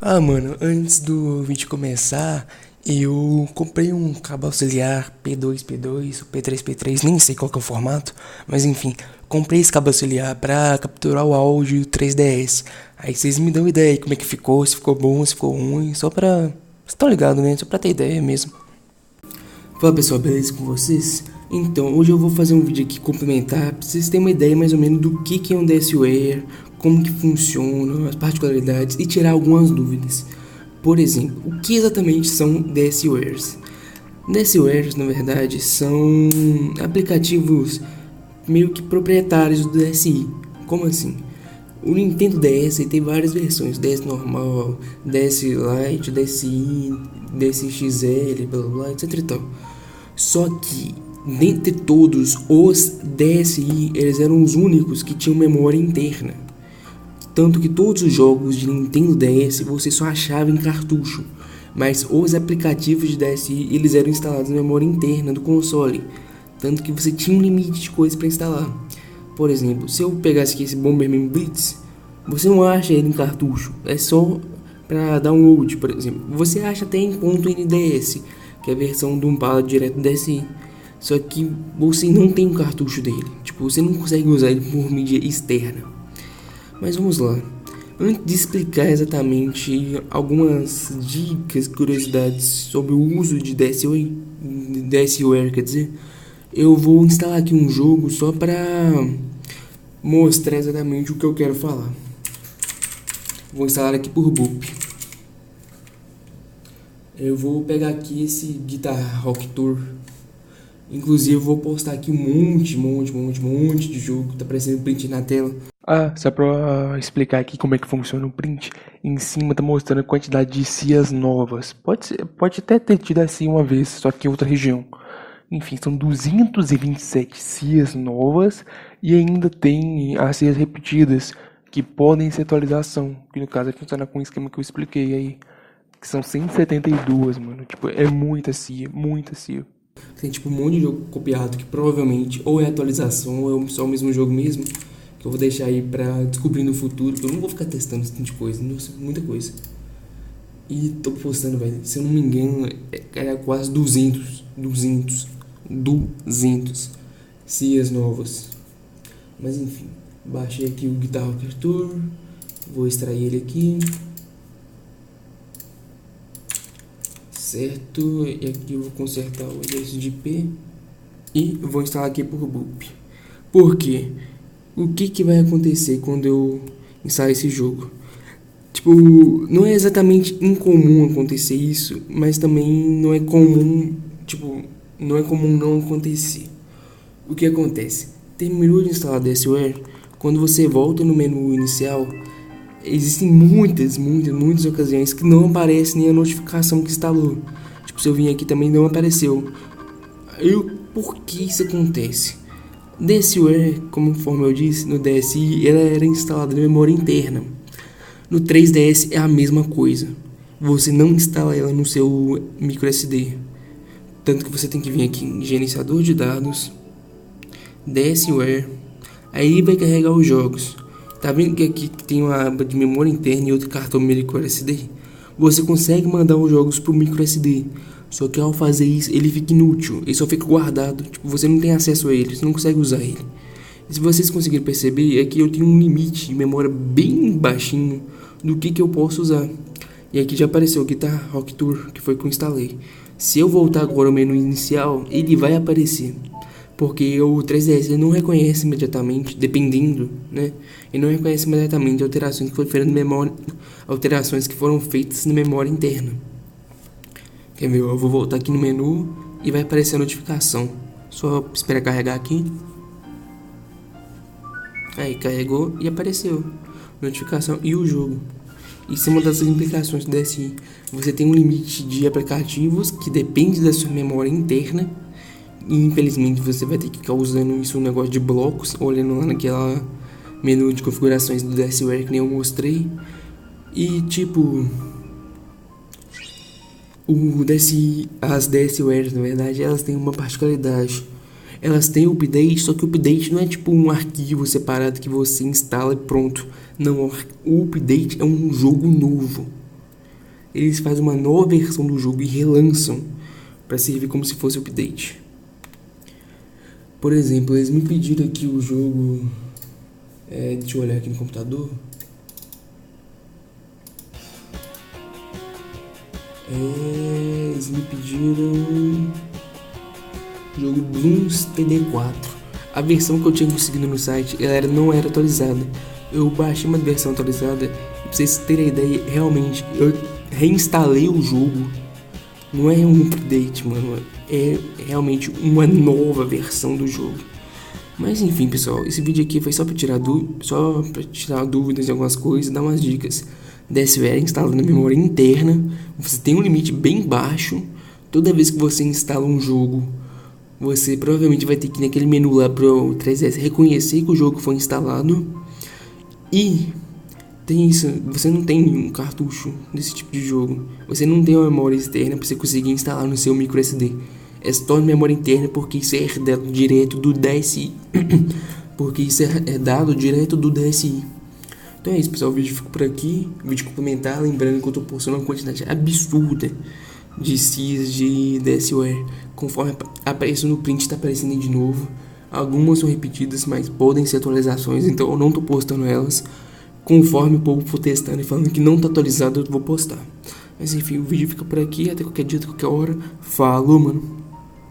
Mano, antes do vídeo começar, eu comprei um cabo auxiliar P2, P3, nem sei qual que é o formato, mas enfim, comprei esse cabo auxiliar pra capturar o áudio 3DS. Aí vocês me dão ideia como é que ficou, se ficou bom, se ficou ruim, só pra... Vocês estão ligados, né? Só pra ter ideia mesmo. Fala pessoal, beleza com vocês? Então, hoje eu vou fazer um vídeo aqui complementar pra vocês terem uma ideia mais ou menos do que é um DSWare, como que funciona, as particularidades e tirar algumas dúvidas. Por exemplo, o que exatamente são DSWares? DSWares, na verdade, são aplicativos meio que proprietários do DSi. Como assim? O Nintendo DS tem várias versões, DS normal, DS Lite, DSi, DSi XL, blá blá blá, etc e tal. Só que, dentre todos os DSi, eles eram os únicos que tinham memória interna. Tanto que todos os jogos de Nintendo DS você só achava em cartucho, mas os aplicativos de DSi eles eram instalados na memória interna do console, tanto que você tinha um limite de coisas para instalar. Por exemplo, se eu pegasse aqui esse Bomberman Blitz, você não acha ele em cartucho, é só para download, por exemplo. Você acha até em .nds, que é a versão do Impala direto do DSi. Só que você não tem um cartucho dele, tipo, você não consegue usar ele por mídia externa. Mas vamos lá. Antes de explicar exatamente algumas dicas, curiosidades sobre o uso de DSWare, quer dizer, eu vou instalar aqui um jogo só para mostrar exatamente o que eu quero falar. Vou instalar aqui por boop. Eu vou pegar aqui esse Guitar Rock Tour. Inclusive eu vou postar aqui um monte de jogo. Tá aparecendo print na tela. Só pra explicar aqui como é que funciona o print. Em cima tá mostrando a quantidade de cias novas. Pode até ter tido assim uma vez, só que em outra região. Enfim, são 227 cias novas e ainda tem as cias repetidas, que podem ser atualização. Que no caso funciona com o esquema que eu expliquei aí. Que são 172, mano. Tipo, é muita cia, muita cia. Tem tipo um monte de jogo copiado que provavelmente ou é atualização ou é só o mesmo jogo mesmo. Que eu vou deixar aí pra descobrir no futuro. Eu não vou ficar testando esse tipo de coisa, nossa, muita coisa. E tô postando, velho. Se eu não me engano, era quase 200 cias novas. Mas enfim, baixei aqui o Guitar Rocker Tour. Vou extrair ele aqui. Certo, e aqui eu vou consertar o endereço de IP e vou instalar aqui por boop. Por quê? O que vai acontecer quando eu instalar esse jogo? Tipo, não é exatamente incomum acontecer isso, mas também não é comum, tipo, não é comum não acontecer. O que acontece? Terminou de instalar a DSWare, quando você volta no menu inicial, existem muitas ocasiões que não aparece nem a notificação que instalou. Tipo, se eu vim aqui também não apareceu. Por que isso acontece? DSWare, conforme eu disse, no DSi, ela era instalada na memória interna. No 3DS é a mesma coisa. Você não instala ela no seu microSD. Tanto que você tem que vir aqui em gerenciador de dados, DSWare, aí vai carregar os jogos. Tá vendo que aqui tem uma aba de memória interna e outro cartão microSD? Você consegue mandar os jogos pro microSD. Só que ao fazer isso, ele fica inútil. Ele só fica guardado. Tipo, você não tem acesso a ele. Você não consegue usar ele. E se vocês conseguirem perceber, é que eu tenho um limite de memória bem baixinho do que eu posso usar. E aqui já apareceu o Guitar Rock Tour, que foi que eu instalei. Se eu voltar agora ao menu inicial, ele vai aparecer. Porque o 3DS ele não reconhece imediatamente, dependendo, né? Ele não reconhece imediatamente alterações que foram feitas na memória, alterações que foram feitas na memória interna. Quer ver? Eu vou voltar aqui no menu e vai aparecer a notificação. Só esperar carregar aqui. Aí carregou e apareceu notificação e o jogo. Isso é uma das implicações do DSi. Você tem um limite de aplicativos que depende da sua memória interna. E infelizmente você vai ter que ficar usando isso um negócio de blocos, olhando lá naquela menu de configurações do DSWare que nem eu mostrei. E tipo, as DSWares na verdade elas têm uma particularidade. Elas têm update, só que o update não é tipo um arquivo separado que você instala e pronto. Não, o update é um jogo novo. eles fazem uma nova versão do jogo e relançam para servir como se fosse update. Por exemplo, eles me pediram aqui o jogo. Deixa eu olhar aqui no computador. Eles me pediram o jogo Bloons TD4. A versão que eu tinha conseguido no site, ela não era atualizada. Eu baixei uma versão atualizada. E pra vocês terem ideia, realmente, eu reinstalei o jogo. Não é um update, mano. É realmente uma nova versão do jogo. Mas enfim, pessoal, esse vídeo aqui foi só pra tirar dúvidas de algumas coisas, dar umas dicas. DSVR instalado na memória interna. Você tem um limite bem baixo. Toda vez que você instala um jogo, você provavelmente vai ter que ir naquele menu lá pro 3S reconhecer que o jogo foi instalado. E tem isso, você não tem um cartucho desse tipo de jogo. Você não tem uma memória externa para você conseguir instalar no seu micro SD. É só memória interna porque isso é herdado direto do DSI. Porque isso é dado direto do DSI. Então é isso, pessoal, o vídeo fica por aqui. Vídeo complementar, lembrando que eu tô postando uma quantidade absurda de CIS de DSWare. Conforme aparece no print, tá aparecendo aí de novo. Algumas são repetidas, mas podem ser atualizações, então eu não tô postando elas. Conforme o povo for testando e falando que não tá atualizado, eu vou postar. Mas enfim, o vídeo fica por aqui, até qualquer dia, até qualquer hora. Falou, mano.